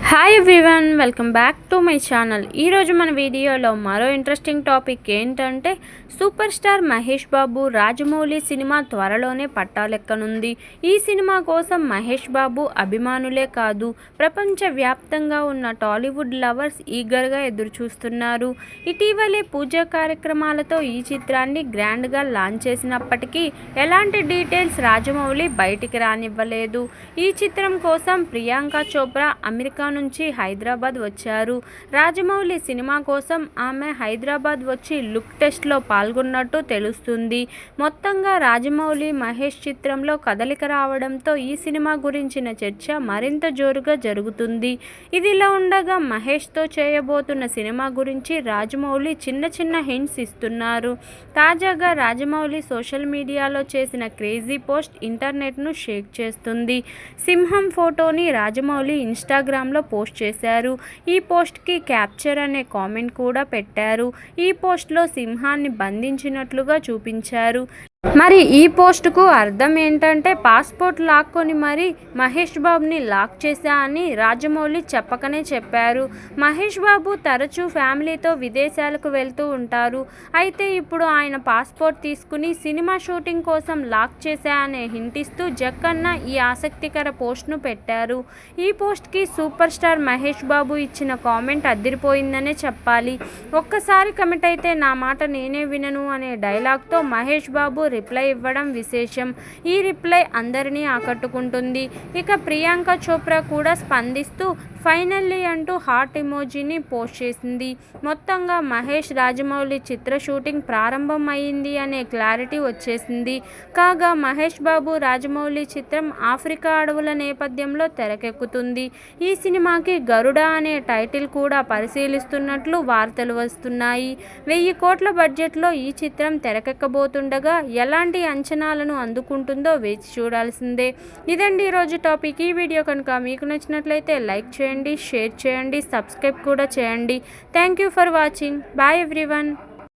Hi everyone, welcome back to my channel. ఈరోజు మన వీడియోలో మరో ఇంట్రెస్టింగ్ టాపిక్ ఏంటంటే super star Mahesh Babu Rajamouli cinema త్వరలోనే పట్టాలెక్కనుంది. ఈ సినిమా కోసం మహేష్ బాబు అభిమానులే కాదు, ప్రపంచవ్యాప్తంగా ఉన్న టాలీవుడ్ లవర్స్ ఈగర్గా ఎదురుచూస్తున్నారు. ఇటీవలే పూజా కార్యక్రమాలతో ఈ చిత్రాన్ని గ్రాండ్గా లాంచ్ చేసినప్పటికీ ఎలాంటి డీటెయిల్స్ రాజమౌళి బయటికి రానివ్వలేదు. ఈ చిత్రం కోసం ప్రియాంక చోప్రా అమెరికా నుంచి హైదరాబాద్ వచ్చారు. రాజమౌళి సినిమా కోసం ఆమె హైదరాబాద్ వచ్చి లుక్ టెస్ట్లో పాల్గొన్నట్టు తెలుస్తుంది. మొత్తంగా రాజమౌళి మహేష్ చిత్రంలో కదలిక రావడంతో ఈ సినిమా గురించిన చర్చ మరింత జోరుగా జరుగుతుంది. ఇదిలా ఉండగా మహేష్తో చేయబోతున్న సినిమా గురించి రాజమౌళి చిన్న చిన్న హింట్స్ ఇస్తున్నారు. తాజాగా రాజమౌళి సోషల్ మీడియాలో చేసిన క్రేజీ పోస్ట్ ఇంటర్నెట్ను షేక్ చేస్తుంది. సింహం ఫోటోని రాజమౌళి ఇన్స్టాగ్రామ్లో పోస్ట్ చేశారు. ఈ పోస్ట్కి క్యాప్చర్ అనే కామెంట్ కూడా పెట్టారు. ఈ పోస్ట్లో సింహాన్ని బంధించినట్లుగా చూపించారు. మరి ఈ పోస్టుకు అర్థం ఏంటంటే పాస్పోర్ట్ లాక్కొని మరి మహేష్ బాబుని లాక్ చేశా అని రాజమౌళి చెప్పకనే చెప్పారు. మహేష్ బాబు తరచూ ఫ్యామిలీతో విదేశాలకు వెళ్తూ ఉంటారు. అయితే ఇప్పుడు ఆయన పాస్పోర్ట్ తీసుకుని సినిమా షూటింగ్ కోసం లాక్ చేశా అనే హింట్ ఇస్తూ జక్కన్న ఈ ఆసక్తికర పోస్ట్ను పెట్టారు. ఈ పోస్ట్కి సూపర్ స్టార్ మహేష్ బాబు ఇచ్చిన కామెంట్ అదిరిపోయిందనే చెప్పాలి. ఒక్కసారి కమెంట్ అయితే నా మాట నేనే వినను అనే డైలాగ్తో మహేష్ బాబు రిప్లై ఇవ్వడం విశేషం. ఈ రిప్లై అందరినీ ఆకట్టుకుంటుంది. ఇక ప్రియాంక చోప్రా కూడా స్పందిస్తూ ఫైనల్లీ అంటూ హార్ట్ ఎమోజీని పోస్ట్ చేసింది. మొత్తంగా మహేష్ రాజమౌళి చిత్ర షూటింగ్ ప్రారంభం అయింది అనే క్లారిటీ వచ్చేసింది. కాగా మహేష్ బాబు రాజమౌళి చిత్రం ఆఫ్రికా అడవుల నేపథ్యంలో తెరకెక్కుతుంది. ఈ సినిమాకి గరుడ అనే టైటిల్ కూడా పరిశీలిస్తున్నట్లు వార్తలు వస్తున్నాయి. 1000 కోట్ల బడ్జెట్లో ఈ చిత్రం తెరకెక్కబోతుండగా ఎలాంటి అంచనాలను అందుకుంటుందో వేచి చూడాల్సిందే. ఇదండి ఈరోజు టాపిక్. ఈ వీడియో కనుక మీకు నచ్చినట్లయితే లైక్ చేయండి, షేర్ చేయండి, సబ్స్క్రైబ్ కూడా చేయండి. Thank you for watching. Bye everyone.